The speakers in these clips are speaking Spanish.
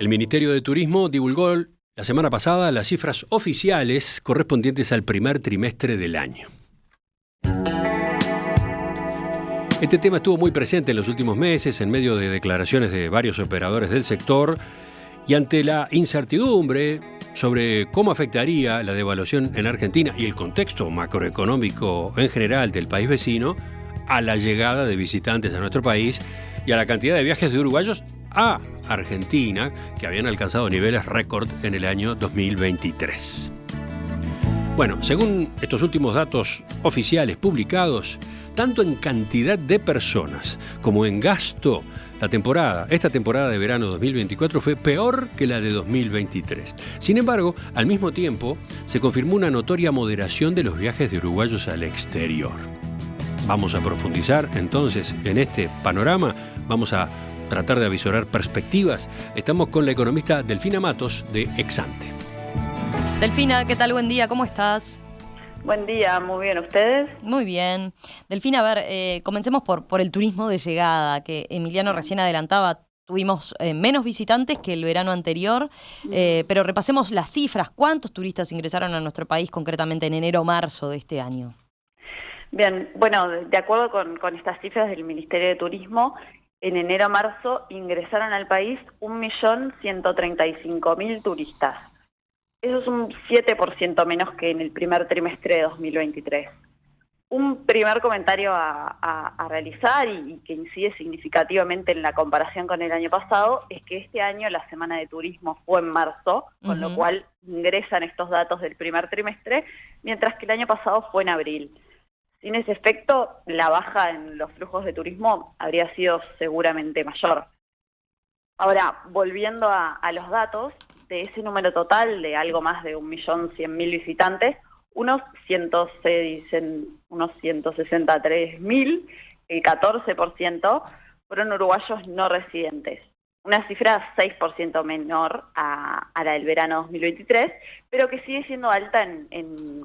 El Ministerio de Turismo divulgó la semana pasada las cifras oficiales correspondientes al primer trimestre del año. Este tema estuvo muy presente en los últimos meses en medio de declaraciones de varios operadores del sector y ante la incertidumbre sobre cómo afectaría la devaluación en Argentina y el contexto macroeconómico en general del país vecino a la llegada de visitantes a nuestro país y a la cantidad de viajes de uruguayos a Argentina, que habían alcanzado niveles récord en el año 2023. Bueno, según estos últimos datos oficiales publicados, tanto en cantidad de personas como en gasto, esta temporada de verano 2024 fue peor que la de 2023. Sin embargo, al mismo tiempo, se confirmó una notoria moderación de los viajes de uruguayos al exterior. Vamos a profundizar entonces en este panorama, vamos a tratar de avisorar perspectivas. Estamos con la economista Delfina Matos de Exante. Delfina, ¿qué tal? Buen día, ¿cómo estás? Buen día, muy bien, ¿ustedes? Muy bien. Delfina, a ver, comencemos por el turismo de llegada, que Emiliano recién adelantaba. Tuvimos menos visitantes que el verano anterior, pero repasemos las cifras. ¿Cuántos turistas ingresaron a nuestro país concretamente en enero-marzo de este año? Bien, bueno, de acuerdo con estas cifras del Ministerio de Turismo, en enero-marzo ingresaron al país 1.135.000 turistas. Eso es un 7% menos que en el primer trimestre de 2023. Un primer comentario a realizar y que incide significativamente en la comparación con el año pasado es que este año la Semana de Turismo fue en marzo, con lo cual ingresan estos datos del primer trimestre, mientras que el año pasado fue en abril. Sin ese efecto, la baja en los flujos de turismo habría sido seguramente mayor. Ahora, volviendo a los datos, de ese número total de algo más de 1.100.000 visitantes, unos 163.000, el 14%, fueron uruguayos no residentes. Una cifra 6% menor a la del verano 2023, pero que sigue siendo alta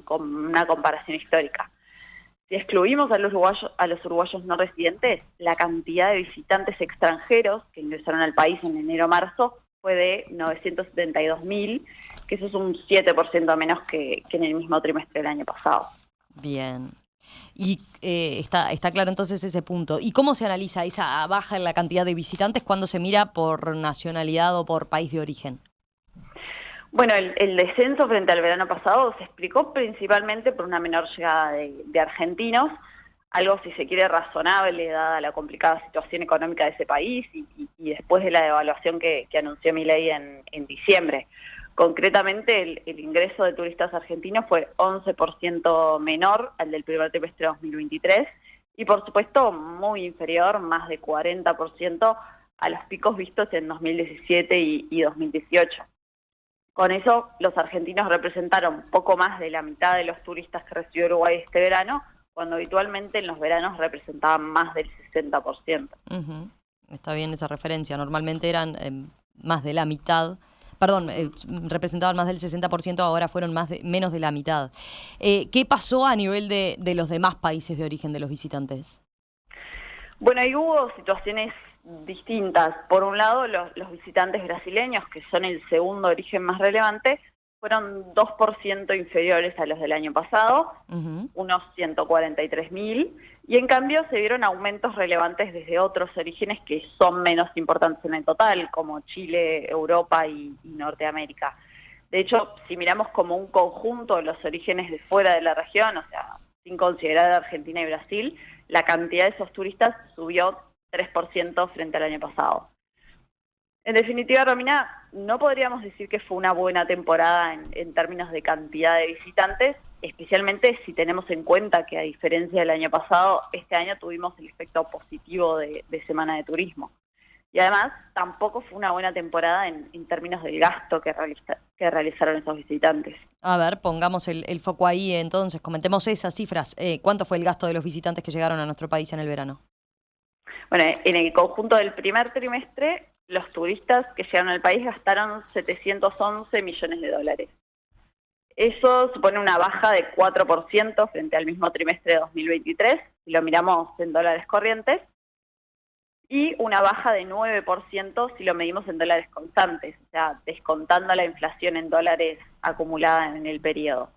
con una comparación histórica. Si excluimos a los uruguayos no residentes, la cantidad de visitantes extranjeros que ingresaron al país en enero-marzo fue de 972.000, que eso es un 7% menos que en el mismo trimestre del año pasado. Bien. Y está claro entonces ese punto. ¿Y cómo se analiza esa baja en la cantidad de visitantes cuando se mira por nacionalidad o por país de origen? Bueno, el descenso frente al verano pasado se explicó principalmente por una menor llegada de argentinos, algo, si se quiere, razonable, dada la complicada situación económica de ese país y después de la devaluación que anunció Milei en diciembre. Concretamente, el ingreso de turistas argentinos fue 11% menor al del primer trimestre de 2023 y, por supuesto, muy inferior, más de 40%, a los picos vistos en 2017 y 2018. Con eso, los argentinos representaron poco más de la mitad de los turistas que recibió Uruguay este verano, cuando habitualmente en los veranos representaban más del 60%. Está bien esa referencia. Normalmente eran más de la mitad. Representaban más del 60%, ahora fueron menos de la mitad. ¿Qué pasó a nivel de los demás países de origen de los visitantes? Bueno, ahí hubo situaciones distintas. Por un lado, los visitantes brasileños, que son el segundo origen más relevante, fueron 2% inferiores a los del año pasado, unos 143.000, y en cambio se vieron aumentos relevantes desde otros orígenes que son menos importantes en el total, como Chile, Europa y Norteamérica. De hecho, si miramos como un conjunto los orígenes de fuera de la región, o sea, sin considerar Argentina y Brasil, la cantidad de esos turistas subió 3% frente al año pasado. En definitiva, Romina, no podríamos decir que fue una buena temporada en términos de cantidad de visitantes, especialmente si tenemos en cuenta que, a diferencia del año pasado, este año tuvimos el efecto positivo de Semana de Turismo. Y además, tampoco fue una buena temporada en términos del gasto que realizaron esos visitantes. A ver, pongamos el foco ahí entonces, comentemos esas cifras. ¿Cuánto fue el gasto de los visitantes que llegaron a nuestro país en el verano? Bueno, en el conjunto del primer trimestre, los turistas que llegaron al país gastaron 711 millones de dólares. Eso supone una baja de 4% frente al mismo trimestre de 2023, si lo miramos en dólares corrientes. y una baja de 9% si lo medimos en dólares constantes, o sea, descontando la inflación en dólares acumulada en el periodo.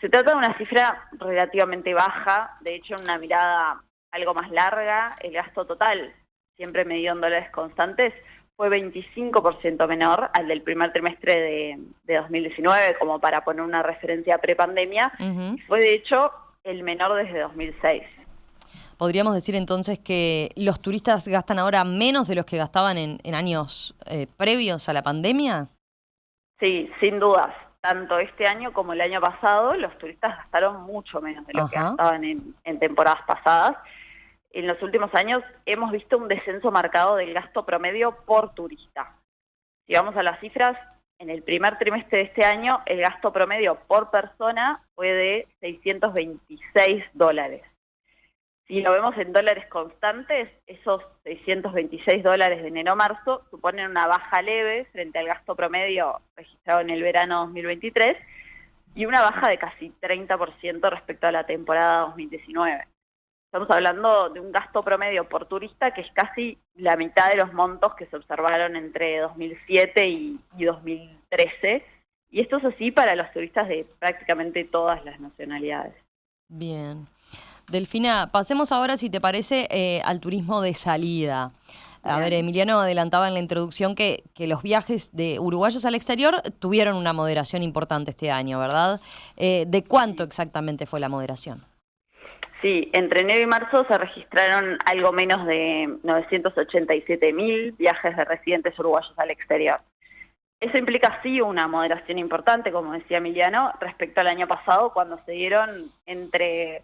Se trata de una cifra relativamente baja, de hecho en una mirada algo más larga, el gasto total, siempre medido en dólares constantes, fue 25% menor al del primer trimestre de 2019, como para poner una referencia prepandemia, y fue de hecho el menor desde 2006. ¿Podríamos decir entonces que los turistas gastan ahora menos de los que gastaban en años previos a la pandemia? Sí, sin dudas. Tanto este año como el año pasado, los turistas gastaron mucho menos de lo que gastaban en temporadas pasadas. En los últimos años hemos visto un descenso marcado del gasto promedio por turista. Si vamos a las cifras, en el primer trimestre de este año, el gasto promedio por persona fue de $626. Si lo vemos en dólares constantes, esos $626 de enero-marzo suponen una baja leve frente al gasto promedio registrado en el verano 2023 y una baja de casi 30% respecto a la temporada 2019. Estamos hablando de un gasto promedio por turista que es casi la mitad de los montos que se observaron entre 2007 y 2013. Y esto es así para los turistas de prácticamente todas las nacionalidades. Bien. Delfina, pasemos ahora, si te parece, al turismo de salida. A ver, Emiliano adelantaba en la introducción que los viajes de uruguayos al exterior tuvieron una moderación importante este año, ¿verdad? ¿De cuánto exactamente fue la moderación? Sí, entre enero y marzo se registraron algo menos de 987.000 viajes de residentes uruguayos al exterior. Eso implica sí una moderación importante, como decía Emiliano, respecto al año pasado, cuando se dieron entre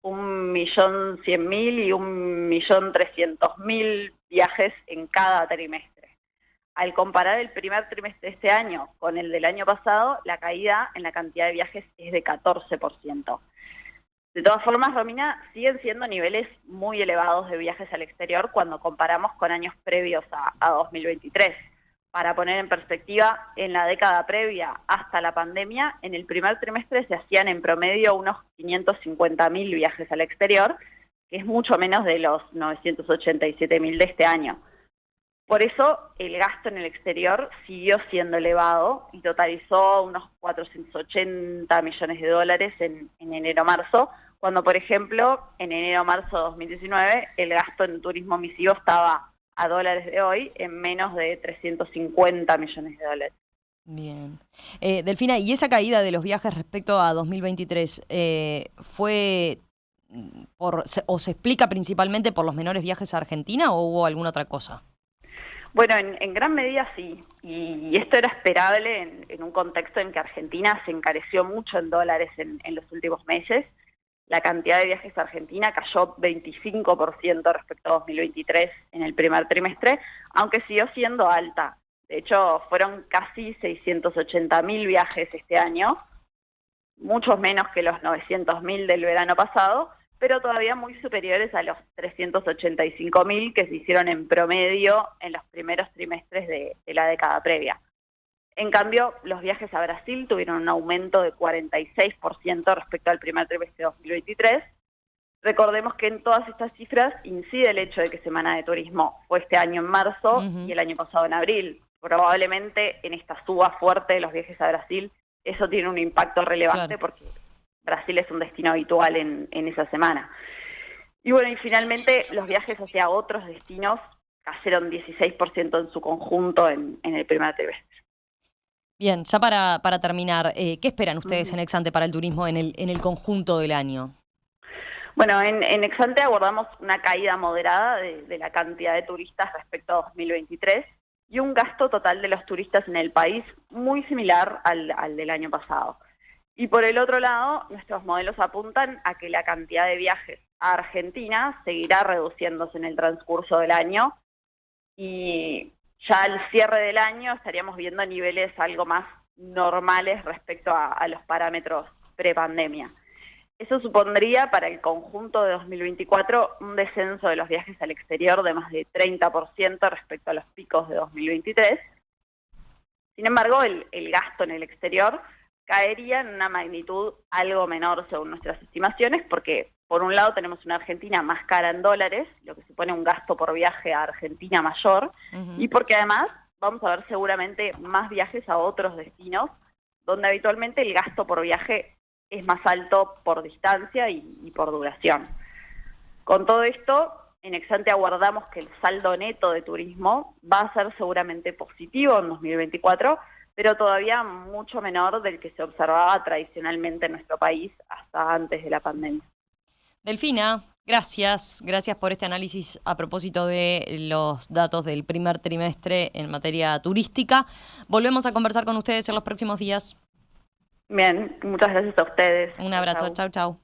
1.100.000 y 1.300.000 viajes en cada trimestre. Al comparar el primer trimestre de este año con el del año pasado, la caída en la cantidad de viajes es de 14%. De todas formas, Romina, siguen siendo niveles muy elevados de viajes al exterior cuando comparamos con años previos a 2023. Para poner en perspectiva, en la década previa hasta la pandemia, en el primer trimestre se hacían en promedio unos 550.000 viajes al exterior, que es mucho menos de los 987.000 de este año. Por eso, el gasto en el exterior siguió siendo elevado y totalizó unos $480 millones en enero-marzo, cuando, por ejemplo, en enero-marzo de 2019, el gasto en turismo masivo estaba a dólares de hoy en menos de $350 millones. Bien. Delfina, ¿y esa caída de los viajes respecto a 2023 fue o se explica principalmente por los menores viajes a Argentina o hubo alguna otra cosa? Bueno, en gran medida sí, y esto era esperable en un contexto en que Argentina se encareció mucho en dólares en los últimos meses. La cantidad de viajes a Argentina cayó 25% respecto a 2023 en el primer trimestre, aunque siguió siendo alta. De hecho, fueron casi 680.000 viajes este año, muchos menos que los 900.000 del verano pasado, pero todavía muy superiores a los 385.000 que se hicieron en promedio en los primeros trimestres de la década previa. En cambio, los viajes a Brasil tuvieron un aumento de 46% respecto al primer trimestre de 2023. Recordemos que en todas estas cifras incide el hecho de que Semana de Turismo fue este año en marzo y el año pasado en abril. Probablemente en esta suba fuerte de los viajes a Brasil, eso tiene un impacto relevante porque Brasil es un destino habitual en esa semana. Y bueno, y finalmente los viajes hacia otros destinos cayeron 16% en su conjunto en el primer trimestre. Bien, ya para terminar, ¿qué esperan ustedes en Exante para el turismo en el conjunto del año? Bueno, en Exante abordamos una caída moderada de la cantidad de turistas respecto a 2023 y un gasto total de los turistas en el país muy similar al del año pasado. Y por el otro lado, nuestros modelos apuntan a que la cantidad de viajes a Argentina seguirá reduciéndose en el transcurso del año y ya al cierre del año estaríamos viendo niveles algo más normales respecto a los parámetros prepandemia. Eso supondría para el conjunto de 2024 un descenso de los viajes al exterior de más de 30% respecto a los picos de 2023. Sin embargo, el gasto en el exterior caería en una magnitud algo menor según nuestras estimaciones, porque por un lado tenemos una Argentina más cara en dólares, lo que supone un gasto por viaje a Argentina mayor, y porque además vamos a ver seguramente más viajes a otros destinos, donde habitualmente el gasto por viaje es más alto por distancia y por duración. Con todo esto, en Exante aguardamos que el saldo neto de turismo va a ser seguramente positivo en 2024, pero todavía mucho menor del que se observaba tradicionalmente en nuestro país hasta antes de la pandemia. Delfina, gracias por este análisis a propósito de los datos del primer trimestre en materia turística. Volvemos a conversar con ustedes en los próximos días. Bien, muchas gracias a ustedes. Un abrazo, chau.